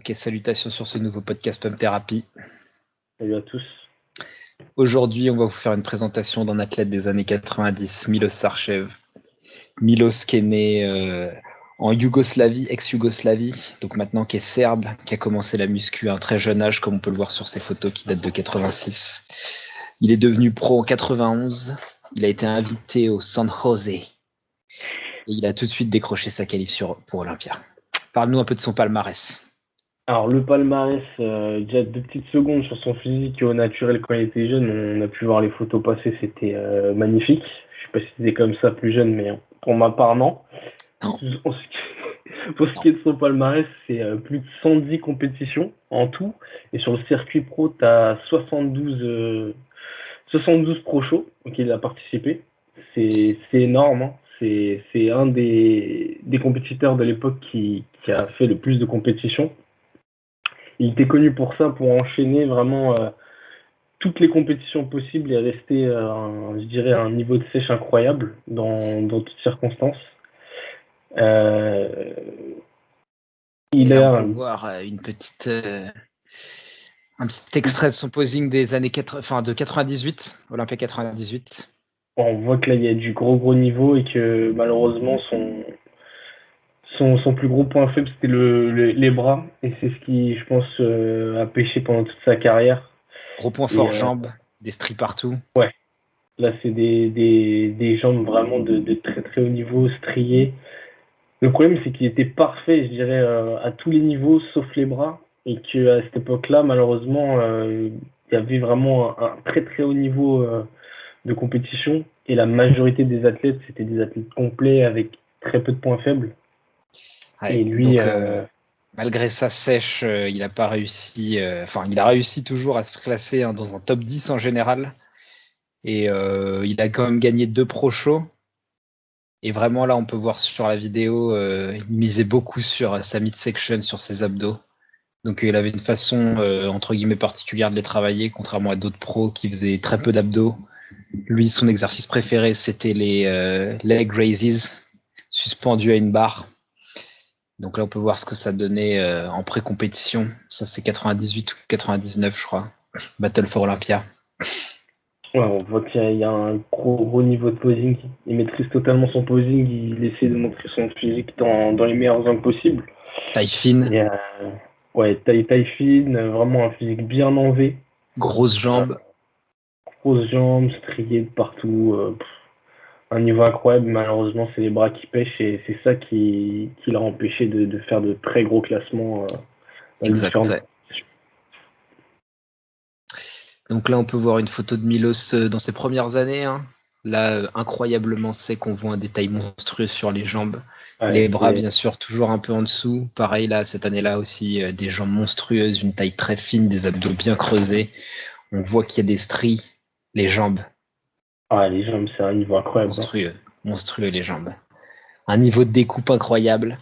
Ok, salutations sur ce nouveau podcast Pump Therapy. Salut à tous. Aujourd'hui, on va vous faire une présentation d'un athlète des années 90, Milos Sarcev. Milos qui est né en Yougoslavie, ex-Yougoslavie, donc maintenant qui est serbe, qui a commencé la muscu à un très jeune âge, comme on peut le voir sur ses photos qui datent de 86. Il est devenu pro en 91. Il a été invité au San José. Et il a tout de suite décroché sa qualif pour Olympia. Parle-nous un peu de son palmarès. Alors le palmarès, déjà 2 petites secondes sur son physique au naturel quand il était jeune, on a pu voir les photos passer, c'était magnifique. Je sais pas si c'était comme ça plus jeune, mais pour ma part non. Non. Pour ce qui est de son palmarès, c'est plus de 110 compétitions en tout. Et sur le circuit pro, tu as 72 pro shows auxquels il a participé. C'est énorme, hein. C'est un des compétiteurs de l'époque qui a fait le plus de compétitions. Il était connu pour ça, pour enchaîner vraiment toutes les compétitions possibles et rester, je dirais, à un niveau de sèche incroyable dans toutes circonstances. On peut voir un petit extrait de son posing des années de 98, Olympia 98. On voit que là, il y a du gros niveau et que malheureusement, son plus gros point faible, c'était les bras. Et c'est ce qui, je pense, a pêché pendant toute sa carrière. Gros point fort, jambes, des stries partout. Ouais. Là, c'est des jambes vraiment de très très haut niveau, striées. Le problème, c'est qu'il était parfait, je dirais, à tous les niveaux, sauf les bras. Et qu'à cette époque-là, malheureusement, il y avait vraiment un très très haut niveau de compétition. Et la majorité des athlètes, c'était des athlètes complets avec très peu de points faibles. Ouais, et lui, donc, malgré sa sèche, il n'a pas réussi. Il a réussi toujours à se classer dans un top 10 en général. Et il a quand même gagné 2 pro shows. Et vraiment, là, on peut voir sur la vidéo, il misait beaucoup sur sa midsection, sur ses abdos. Donc, il avait une façon, entre guillemets, particulière de les travailler, contrairement à d'autres pros qui faisaient très peu d'abdos. Lui, son exercice préféré, c'était les leg raises, suspendus à une barre. Donc là, on peut voir ce que ça donnait en pré-compétition. Ça, c'est 98 ou 99, je crois. Battle for Olympia. Ouais, on voit qu'il y a un gros niveau de posing. Il maîtrise totalement son posing. Il essaie de montrer son physique dans les meilleurs angles possibles. Taille fine. Ouais, taille fine. Vraiment un physique bien en V. Grosses jambes. Grosses jambes, striées de partout. Un niveau incroyable. Malheureusement, c'est les bras qui pêchent et c'est ça qui l'a empêché de faire de très gros classements. Exact. Donc là, on peut voir une photo de Milos dans ses premières années. Hein. Là, incroyablement sec, on voit un détail monstrueux sur les jambes. Ouais, les bras, bien sûr, toujours un peu en dessous. Pareil, là, cette année-là aussi, des jambes monstrueuses, une taille très fine, des abdos bien creusés. On voit qu'il y a des stries. Les jambes. Ah, les jambes, c'est un niveau incroyable. Monstrueux les jambes. Un niveau de découpe incroyable.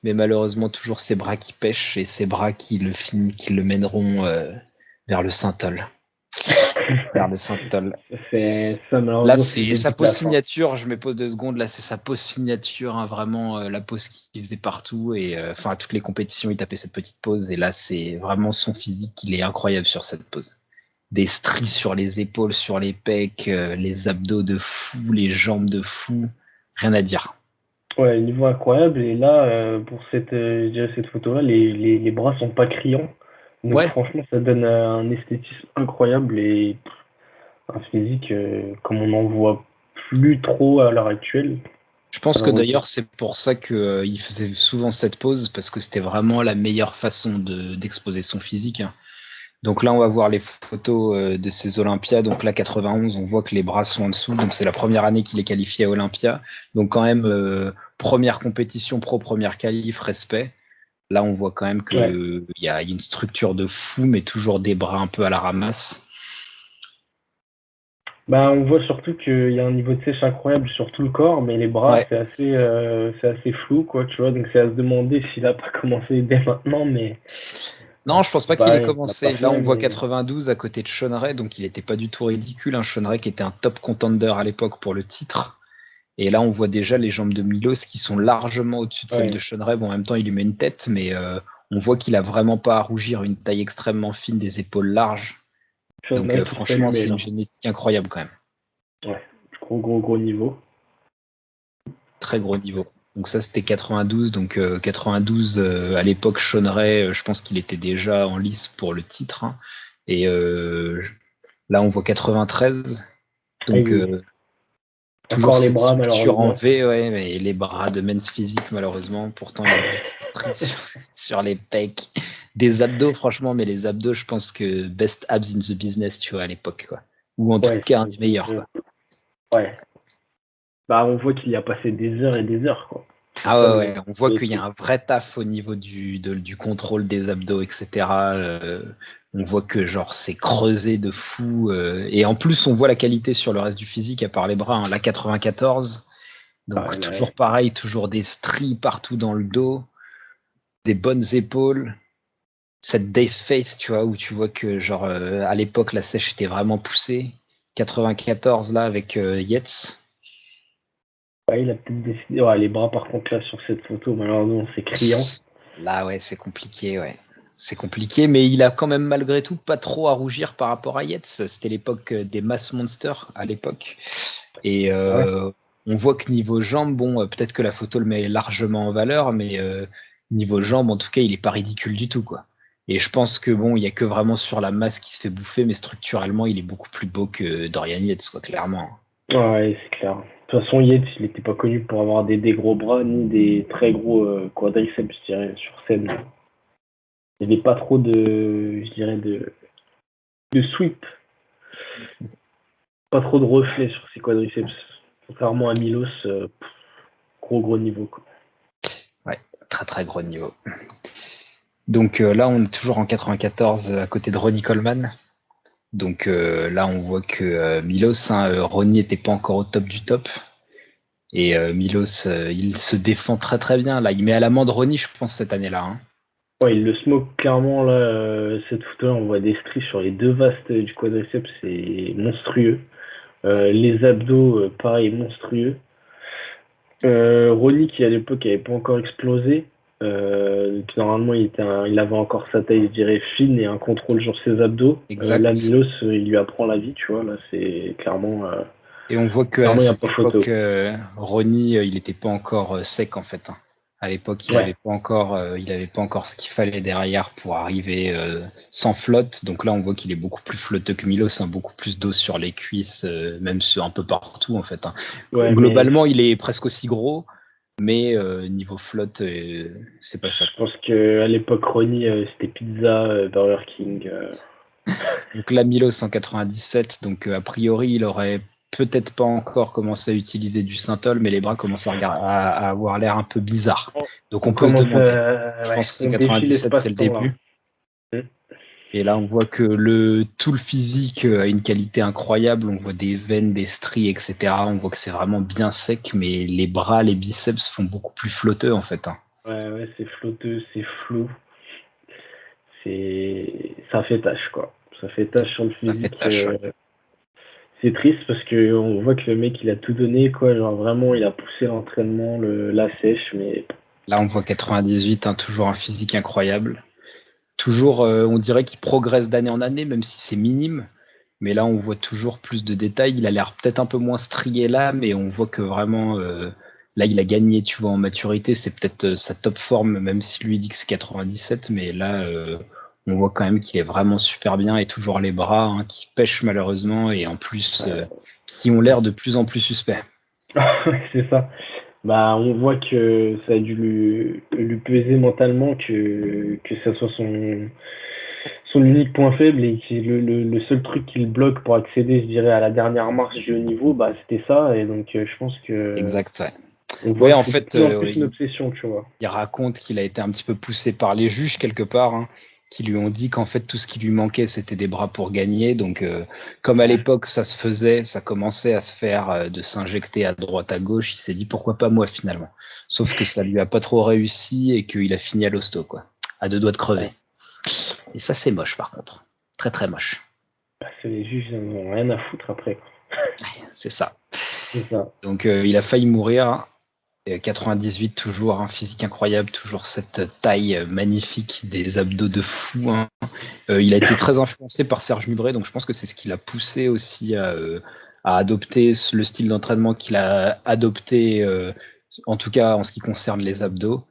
Mais malheureusement, toujours ses bras qui pêchent et ses bras qui le mèneront vers le Saint-Ol. Vers le Saint-Ol. Là, c'est sa pose signature. Je me pose 2 secondes. Là, c'est sa pose signature. Hein, vraiment, la pose qu'il faisait partout. Et à toutes les compétitions, il tapait cette petite pose. Et là, c'est vraiment son physique. Il est incroyable sur cette pose. Des stries sur les épaules, sur les pecs, les abdos de fou, les jambes de fou. Rien à dire. Ouais, niveau incroyable. Et là, pour cette photo-là, les bras sont pas criants. Donc franchement, ça donne un esthétisme incroyable et un physique comme on n'en voit plus trop à l'heure actuelle. Je pense que d'ailleurs, c'est pour ça qu'il faisait souvent cette pose, parce que c'était vraiment la meilleure façon d'exposer son physique. Hein. Donc là, on va voir les photos de ces Olympiades. Donc là, 91, on voit que les bras sont en dessous. Donc c'est la première année qu'il est qualifié à Olympia. Donc quand même, première compétition pro, première qualif, respect. Là, on voit quand même qu'il y a une structure de fou, mais toujours des bras un peu à la ramasse. Bah, on voit surtout qu'il y a un niveau de sèche incroyable sur tout le corps, mais les bras, c'est assez flou, quoi, tu vois. Donc c'est à se demander s'il n'a pas commencé dès maintenant, mais... Non, je pense pas qu'il ait commencé. Là, on voit 92 à côté de Sean Ray, donc il n'était pas du tout ridicule. Hein. Sean Ray qui était un top contender à l'époque pour le titre. Et là, on voit déjà les jambes de Milos qui sont largement au-dessus de celles de Sean Ray. Bon, en même temps, il lui met une tête, mais On voit qu'il a vraiment pas à rougir, une taille extrêmement fine, des épaules larges. Donc franchement, c'est une génétique incroyable quand même. Ouais, gros niveau. Très gros niveau. Donc ça, c'était 92. Donc 92, à l'époque, Sean Ray, je pense qu'il était déjà en lice pour le titre. Hein. Et là, on voit 93. Donc toujours encore les cette bras, structure en malheureusement. V, ouais, mais les bras de Men's Physique, malheureusement. Pourtant, il y a du stri sur les pecs. Des abdos, franchement, mais les abdos, je pense que best abs in the business, tu vois, à l'époque, quoi. Ou en tout cas, un des meilleurs, quoi. Ouais. Bah, on voit qu'il y a passé des heures et des heures, quoi. Ah ouais, on voit qu'il y a un vrai taf au niveau du contrôle des abdos, etc. On voit que genre c'est creusé de fou. Et en plus, on voit la qualité sur le reste du physique, à part les bras. Hein. La 94, donc toujours pareil, toujours des stries partout dans le dos, des bonnes épaules. Cette Days Face, tu vois, où tu vois que genre à l'époque la sèche était vraiment poussée. 94 là avec Yates. Ouais, il a peut-être décidé. Ouais, les bras, par contre, là, sur cette photo, malheureusement, c'est criant. Là, ouais, c'est compliqué, ouais. C'est compliqué, mais il a quand même malgré tout pas trop à rougir par rapport à Yates. C'était l'époque des Mass Monsters à l'époque. Et on voit que niveau jambes, bon, peut-être que la photo le met largement en valeur, mais niveau jambes, en tout cas, il est pas ridicule du tout, quoi. Et je pense que bon, il y a que vraiment sur la masse qui se fait bouffer, mais structurellement, il est beaucoup plus beau que Dorian Yates, quoi, clairement. Ouais, c'est clair. De toute façon, Yates, il n'était pas connu pour avoir des gros bras ni des très gros quadriceps, je dirais, sur scène. Il n'y avait pas trop de, je dirais, de sweep. Pas trop de reflets sur ses quadriceps. Contrairement à Milos, gros niveau, quoi. Ouais, très très gros niveau. Donc là, on est toujours en 94 à côté de Ronnie Coleman. Donc là, on voit que Milos, hein, Ronnie n'était pas encore au top du top. Et Milos, il se défend très très bien. Là, il met à l'amende Ronnie, je pense, cette année-là. Hein. Ouais, il le smoke clairement, là, cette photo-là, on voit des stries sur les deux vastes du quadriceps, c'est monstrueux. Les abdos, pareil, monstrueux. Ronnie, qui à l'époque n'avait pas encore explosé, donc normalement il avait encore sa taille, je dirais, fine et un contrôle sur ses abdos. Exact. Là, Milos, il lui apprend la vie, tu vois, là, c'est clairement. Et on voit qu'à cette époque, Ronnie, il n'était pas encore sec, en fait. Hein. À l'époque, il n'avait pas encore ce qu'il fallait derrière pour arriver sans flotte. Donc là, on voit qu'il est beaucoup plus flotteux que Milos, hein, beaucoup plus d'eau sur les cuisses, même sur un peu partout, en fait. Hein. Ouais, globalement, il est presque aussi gros, mais niveau flotte, c'est pas ça. Je pense qu'à l'époque, Ronnie, c'était pizza, Burger King. Donc là, Milos en 97, donc a priori, il aurait peut-être pas encore commencé à utiliser du synthol, mais les bras commencent à avoir l'air un peu bizarre. Donc on peut se demander. Je pense que 97, c'est le début. Et là, on voit que tout le physique a une qualité incroyable. On voit des veines, des stries, etc. On voit que c'est vraiment bien sec, mais les bras, les biceps font beaucoup plus flotteux, en fait. Hein. Ouais, c'est flotteux, c'est flou. Ça fait tâche, quoi. Ça fait tâche sur le physique. C'est triste parce qu'on voit que le mec, il a tout donné, quoi. Genre vraiment, il a poussé l'entraînement, la sèche, mais... Là, on voit 98, hein, toujours un physique incroyable. Toujours, on dirait qu'il progresse d'année en année, même si c'est minime. Mais là, on voit toujours plus de détails. Il a l'air peut-être un peu moins strié là, mais on voit que vraiment, là, il a gagné, tu vois, en maturité. C'est peut-être sa top forme, même si lui dit que c'est 97. Mais là, on voit quand même qu'il est vraiment super bien et toujours les bras hein, qui pêchent malheureusement et en plus, qui ont l'air de plus en plus suspects. C'est ça. Bah, on voit que ça a dû lui peser mentalement que ça soit son unique point faible et que le seul truc qui le bloque pour accéder, je dirais, à la dernière marche du haut niveau, bah, c'était ça. Et donc, je pense que. Exact, ouais. On voit en fait, plus une obsession, tu vois. Il raconte qu'il a été un petit peu poussé par les juges quelque part, hein, qui lui ont dit qu'en fait tout ce qui lui manquait c'était des bras pour gagner. Donc, comme à l'époque ça se faisait, ça commençait à se faire de s'injecter à droite à gauche, il s'est dit pourquoi pas moi finalement. Sauf que ça lui a pas trop réussi et qu'il a fini à l'hosto, quoi, à deux doigts de crever. Et ça c'est moche par contre, très très moche. Parce que les juges n'ont rien à foutre après. C'est ça. C'est ça. Donc il a failli mourir. 98, toujours un physique incroyable, toujours cette taille magnifique, des abdos de fou. Hein. Il a été très influencé par Serge Nubret, donc je pense que c'est ce qui l'a poussé aussi à adopter le style d'entraînement qu'il a adopté, en tout cas en ce qui concerne les abdos,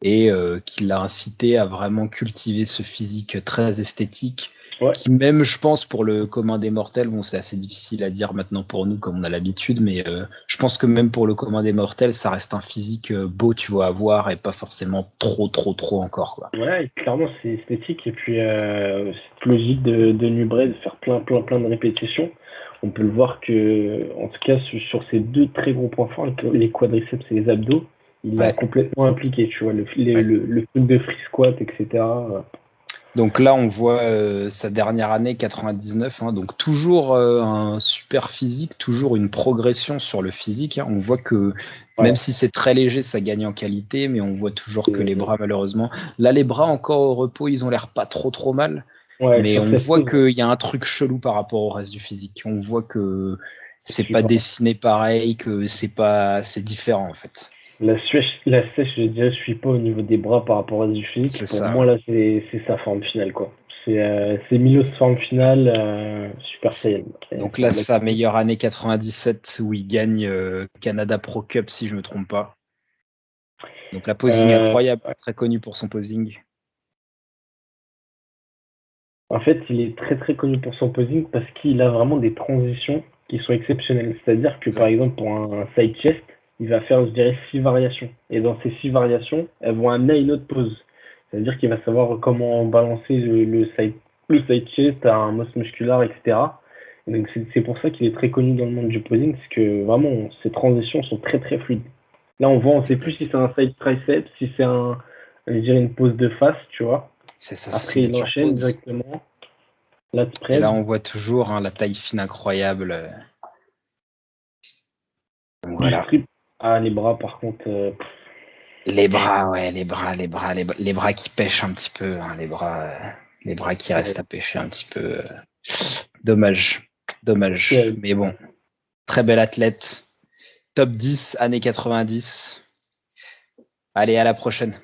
et qui l'a incité à vraiment cultiver ce physique très esthétique. Ouais. Qui même, je pense, pour le commun des mortels, bon, c'est assez difficile à dire maintenant pour nous, comme on a l'habitude, mais je pense que même pour le commun des mortels, ça reste un physique beau, tu vois, à voir, et pas forcément trop encore, quoi. Ouais, clairement, c'est esthétique, et puis cette logique de Nubret, de faire plein de répétitions, on peut le voir que, en tout cas, sur ces deux très gros points forts, les quadriceps et les abdos, il l'a complètement impliqué, tu vois, le truc de free squat, etc. Donc là, on voit sa dernière année, 99, hein, donc toujours un super physique, toujours une progression sur le physique. Hein. On voit que même si c'est très léger, ça gagne en qualité, mais on voit toujours que les bras, malheureusement. Là, les bras encore au repos, ils ont l'air pas trop mal, mais on voit qu'il y a un truc chelou par rapport au reste du physique. On voit que c'est pas dessiné pareil, que c'est différent en fait. La sèche, je dirais, je suis pas au niveau des bras par rapport à du physique. Pour moi, là, c'est sa forme finale, quoi. C'est Milos forme finale, Super Saiyan. Donc là, sa meilleure année 97 où il gagne Canada Pro Cup, si je me trompe pas. Donc la posing incroyable, très connu pour son posing. En fait, il est très connu pour son posing parce qu'il a vraiment des transitions qui sont exceptionnelles. C'est-à-dire que, par exemple, pour un side chest, il va faire, je dirais, 6 variations. Et dans ces 6 variations, elles vont amener à une autre pose. C'est-à-dire qu'il va savoir comment balancer le side chest à un os musculaire, etc. Et donc c'est pour ça qu'il est très connu dans le monde du posing, parce que vraiment, ces transitions sont très fluides. Là, on voit, on sait plus si c'est un side tricep, si c'est je dirais une pose de face, tu vois. C'est ça. Après, il enchaîne directement. Et là, on voit toujours la taille fine incroyable. Donc, voilà. Les bras, par contre. Les bras, ouais, les bras qui pêchent un petit peu, hein, les bras qui restent à pêcher un petit peu. Dommage. Mais bon, très bel athlète. Top 10, années 90. Allez, à la prochaine.